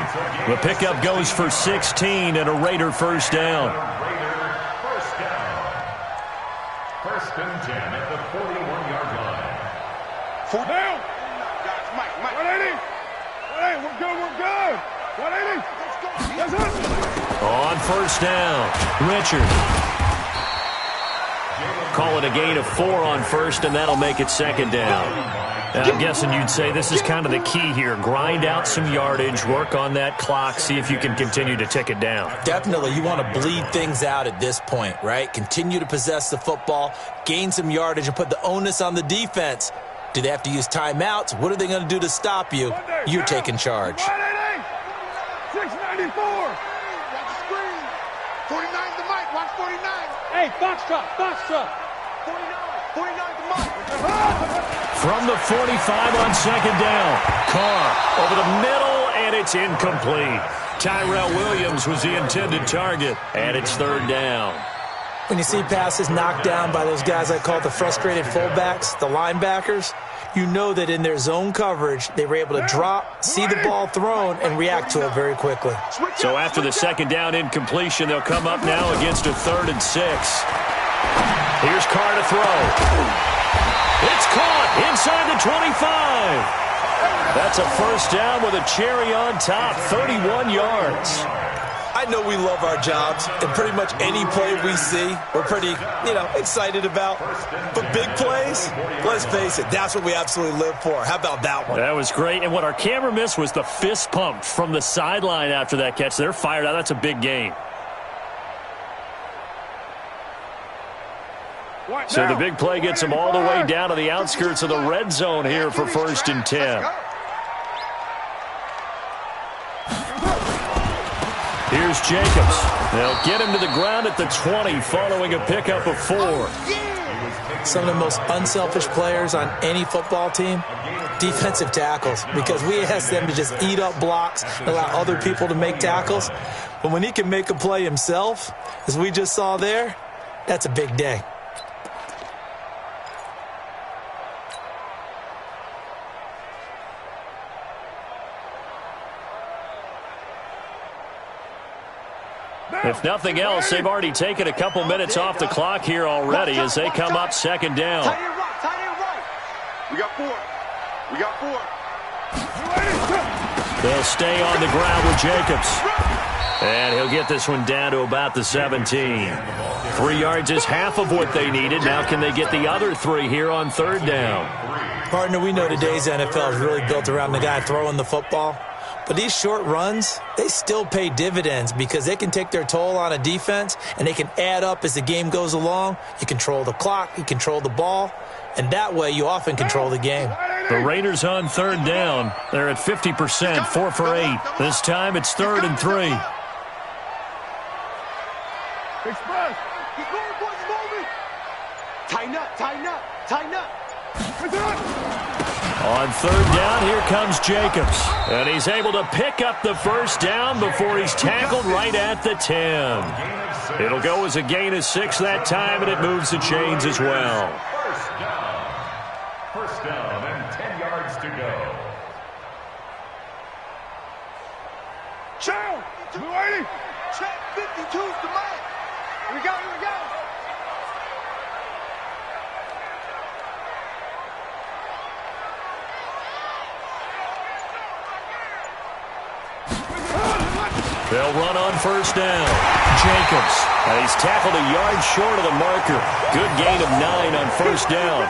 The pickup goes for 16 and a Raider first down. Raider first down. 1st and 10 at the 41-yard line. Four down. Mike. 180. 180. We're good. 180. Let's go. On 1st down, Richard. Call it a gain of 4 on 1st, and that'll make it 2nd down. I'm guessing you'd say this is kind of the key here. Grind out some yardage, work on that clock, see if you can continue to tick it down. Definitely. You want to bleed things out at this point, right? Continue to possess the football, gain some yardage, and put the onus on the defense. Do they have to use timeouts? What are they going to do to stop you? You're taking charge. 694. Watch the screen. 49 to Mike. Watch 49. Hey, box truck. 49 to Mike. From the 45 on 2nd down. Carr over the middle, and it's incomplete. Tyrell Williams was the intended target, and it's third down. When you see passes knocked down by those guys I call the frustrated fullbacks, the linebackers, you know that in their zone coverage, they were able to drop, see the ball thrown, and react to it very quickly. So after the second down incompletion, they'll come up now against a 3rd and 6. Here's Carr to throw. It's caught inside the 25. That's a first down with a cherry on top, 31 yards. I know we love our jobs, and pretty much any play we see, we're pretty, excited about. But big plays, let's face it, that's what we absolutely live for. How about that one? That was great, and what our camera missed was the fist pump from the sideline after that catch. They're fired out. That's a big game. So the big play gets them all the way down to the outskirts of the red zone here for 1st and 10. Here's Jacobs. They'll get him to the ground at the 20 following a pickup of 4. Some of the most unselfish players on any football team, defensive tackles, because we ask them to just eat up blocks and allow other people to make tackles. But when he can make a play himself, as we just saw there, that's a big day. If nothing else, they've already taken a couple minutes off the clock here already as they come up second down. Tight end right. We got 4. They'll stay on the ground with Jacobs. And he'll get this one down to about the 17. 3 yards is half of what they needed. Now can they get the other 3 here on 3rd down? Partner, we know today's NFL is really built around the guy throwing the football. But these short runs, they still pay dividends because they can take their toll on a defense and they can add up as the game goes along. You control the clock, you control the ball, and that way you often control the game. The Raiders on 3rd down. They're at 50%, 4 for 8. This time it's 3rd and 3. Express. Keep going, boys, moving. Tighten up. On 3rd down, here comes Jacobs. And he's able to pick up the first down before he's tackled right at the 10. It'll go as a gain of 6 that time, and it moves the chains as well. First down and 10 yards to go. Chill. Blue 80. Check 52's the man. We got it. They'll run on first down. Jacobs. And he's tackled a yard short of the marker. Good gain of 9 on first down.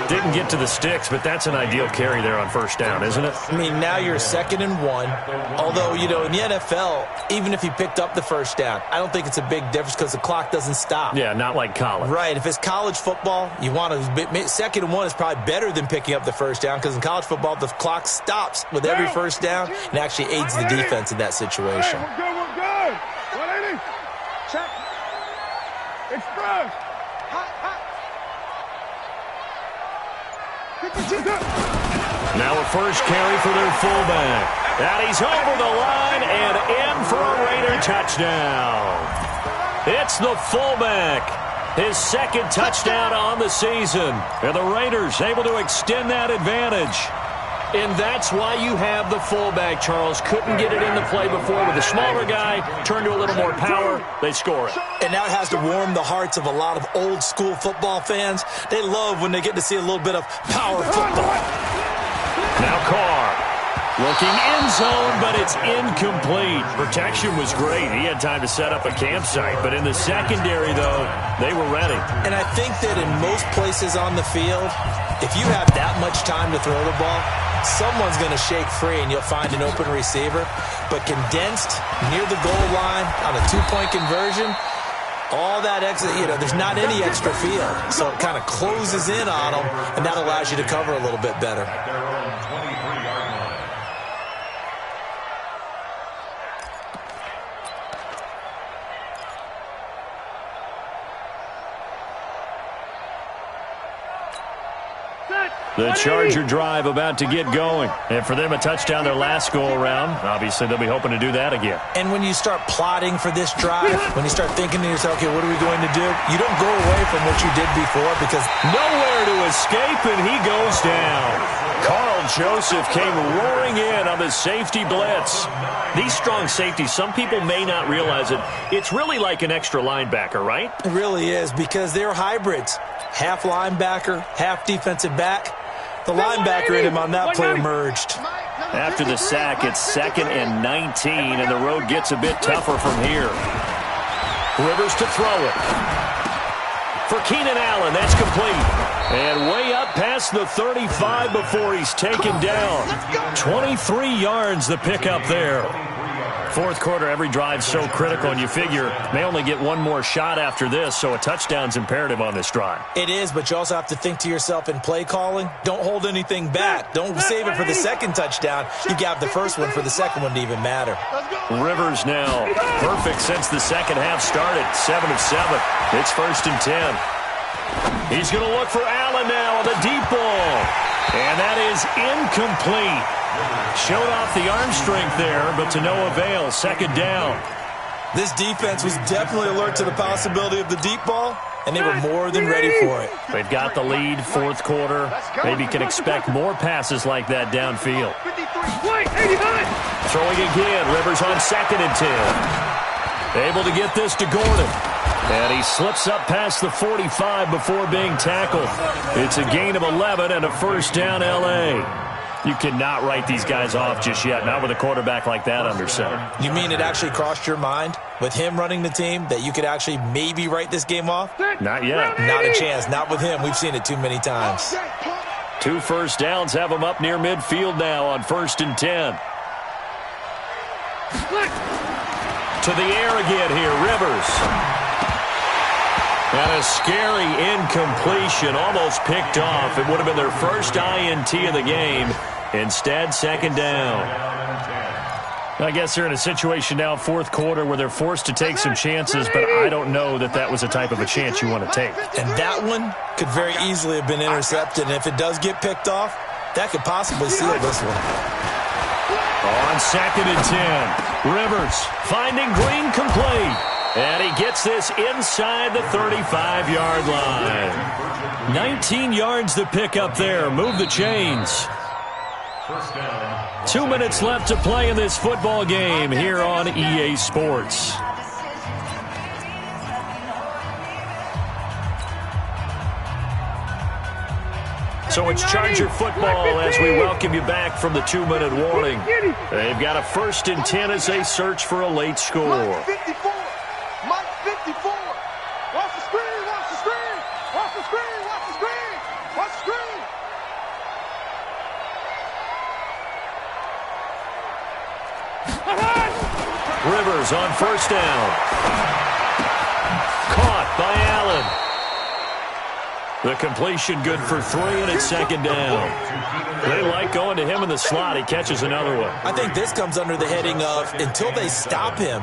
Didn't get to the sticks, but that's an ideal carry there on first down, isn't it? I mean, now you're 2nd and 1. Although, in the NFL, even if you picked up the first down, I don't think it's a big difference because the clock doesn't stop. Yeah, not like college. Right. If it's college football, you want to 2nd and 1 is probably better than picking up the first down because in college football, the clock stops with every first down and actually aids the defense in that situation. Hey, we're good. 180. Check. Express. Now a first carry for their fullback. And he's over the line and in for a Raider touchdown. It's the fullback. His 2nd touchdown on the season. And the Raiders able to extend that advantage. And that's why you have the fullback, Charles. Couldn't get it into play before with a smaller guy. Turned to a little more power. They score it. And that has to warm the hearts of a lot of old school football fans. They love when they get to see a little bit of power football. Now Carr. Looking in zone, but it's incomplete. Protection was great. He had time to set up a campsite. But in the secondary, though, they were ready. And I think that in most places on the field, if you have that much time to throw the ball, someone's going to shake free and you'll find an open receiver. But condensed near the goal line on a 2-point conversion, all that extra, there's not any extra field. So it kind of closes in on them, and that allows you to cover a little bit better. The Charger drive about to get going. And for them, a touchdown their last go-around. Obviously, they'll be hoping to do that again. And when you start plotting for this drive, when you start thinking to yourself, okay, what are we going to do? You don't go away from what you did before because nowhere to escape, and he goes down. Carl Joseph came roaring in on the safety blitz. These strong safeties, some people may not realize it. It's really like an extra linebacker, right? It really is because they're hybrids. Half linebacker, half defensive back. The linebacker in him on that play emerged. After the sack, it's 2nd and 19, and the road gets a bit tougher from here. Rivers to throw it. For Keenan Allen, that's complete. And way up past the 35 before he's taken down. 23 yards the pickup there. Fourth quarter, every drive so critical, and you figure may only get one more shot after this, so a touchdown's imperative on this drive. It is, but you also have to think to yourself in play calling, don't hold anything back. Don't save it for the second touchdown. You got the first one for the second one to even matter. Rivers now perfect since the second half started. 7 of 7. It's 1st and 10. He's going to look for Allen now on the deep ball. And that is incomplete. Showed off the arm strength there, but to no avail. 2nd down. This defense was definitely alert to the possibility of the deep ball, and they were more than ready for it. They've got the lead, fourth quarter. Maybe can expect more passes like that downfield. Throwing again. Rivers on 2nd and 10. Able to get this to Gordon. And he slips up past the 45 before being tackled. It's a gain of 11 and a 1st down, L.A. You cannot write these guys off just yet, not with a quarterback like that under center. You mean it actually crossed your mind with him running the team that you could actually maybe write this game off? Not yet. Not a chance. Not with him. We've seen it too many times. 2 first downs have him up near midfield now on 1st and 10. To the air again here, Rivers. And a scary incompletion, almost picked off. It would have been their first INT of the game. Instead, 2nd down. I guess they're in a situation now, fourth quarter, where they're forced to take some chances, but I don't know that that was the type of a chance you want to take. And that one could very easily have been intercepted. And if it does get picked off, that could possibly seal this one. On 2nd and 10, Rivers finding Green complete. And he gets this inside the 35-yard line. 19 yards to pick up there. Move the chains. 2 minutes left to play in this football game here on EA Sports. So it's Charger football as we welcome you back from the 2-minute warning. They've got a 1st and 10 as they search for a late score. Mike 54. Watch the screen, watch the screen. Watch the screen, watch the screen. Watch the screen. Rivers on 1st down. Caught by Allen. The completion good for 3, and it's 2nd down. They like going to him in the slot. He catches another one. I think this comes under the heading of until they stop him,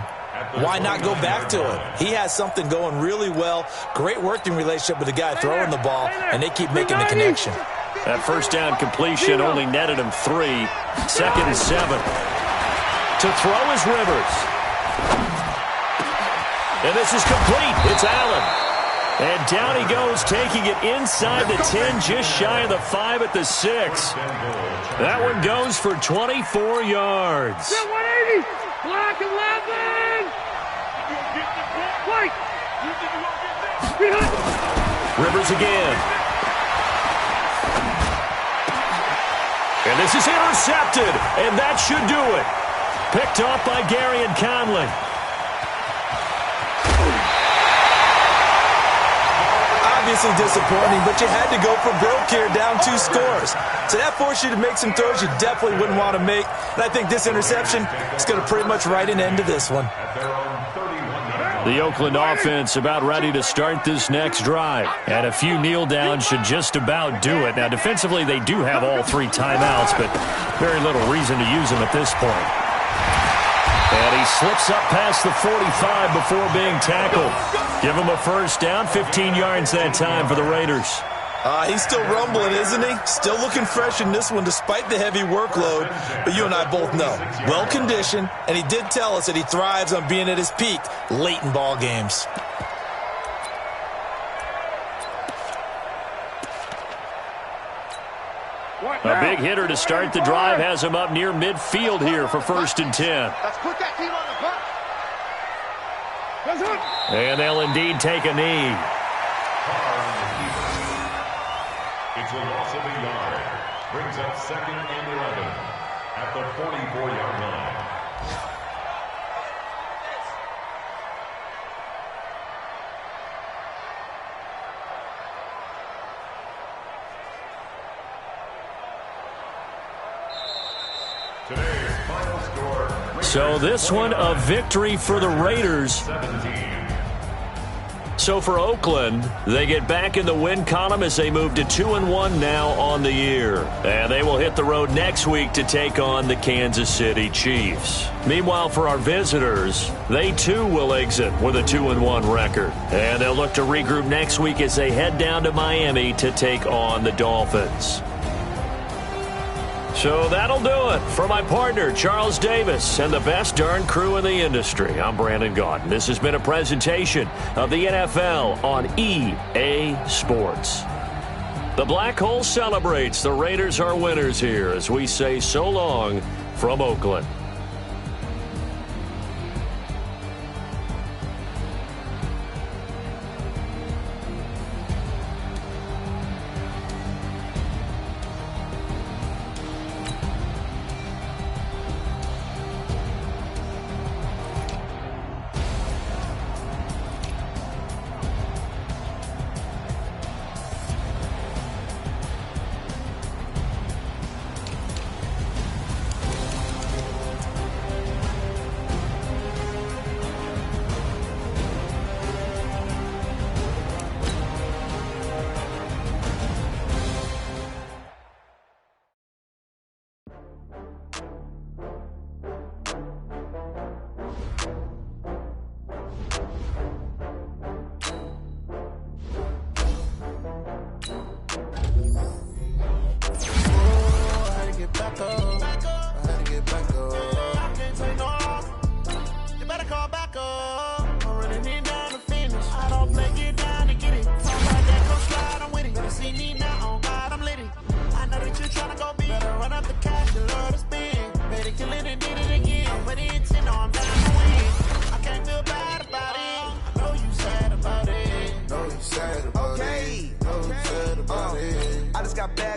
why not go back to him? He has something going really well. Great working relationship with the guy throwing the ball, and they keep making the connection. That 1st down completion only netted him 3. 2nd and 7. To throw is Rivers. And this is complete. It's Allen. And down he goes, taking it inside the 10, just shy of the 5 at the 6. That one goes for 24 yards. 180. Block 11. White. Rivers again. And this is intercepted, and that should do it. Picked off by Gary and Conley. Obviously disappointing, but you had to go for broke here, down 2 scores. So that forced you to make some throws you definitely wouldn't want to make. And I think this interception is going to pretty much write an end to this one. The Oakland offense about ready to start this next drive. And a few kneel downs should just about do it. Now, defensively, they do have all 3 timeouts, but very little reason to use them at this point. And he slips up past the 45 before being tackled. Give him a 1st down, 15 yards that time for the Raiders. He's still rumbling, isn't he? Still looking fresh in this one despite the heavy workload. But you and I both know, well-conditioned, and he did tell us that he thrives on being at his peak late in ball games. A big hitter to start the drive has him up near midfield here for 1st and 10. Let's put that team on the bus. And they'll indeed take a knee. It's a loss of a yard. Brings up 2nd and 11 at the 44-yard line. Today's final score. So this one, a victory for the Raiders. 17. So for Oakland, they get back in the win column as they move to 2-1 now on the year. And they will hit the road next week to take on the Kansas City Chiefs. Meanwhile, for our visitors, they too will exit with a 2-1 record. And they'll look to regroup next week as they head down to Miami to take on the Dolphins. So that'll do it. For my partner, Charles Davis, and the best darn crew in the industry, I'm Brandon Gaudin. This has been a presentation of the NFL on EA Sports. The Black Hole celebrates. The Raiders are winners here as we say so long from Oakland.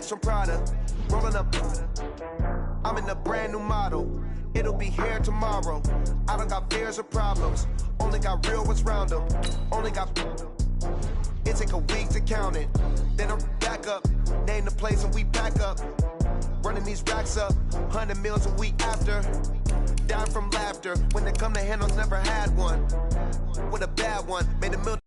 From Prada, rolling up. I'm in a brand new model. It'll be here tomorrow. I don't got fears or problems. Only got real ones round them. Only got. It take a week to count it. Then I'm back up. Name the place and we back up. Running these racks up. 100 meals a week after. Down from laughter. When they come to handles, never had one. With a bad one. Made a million.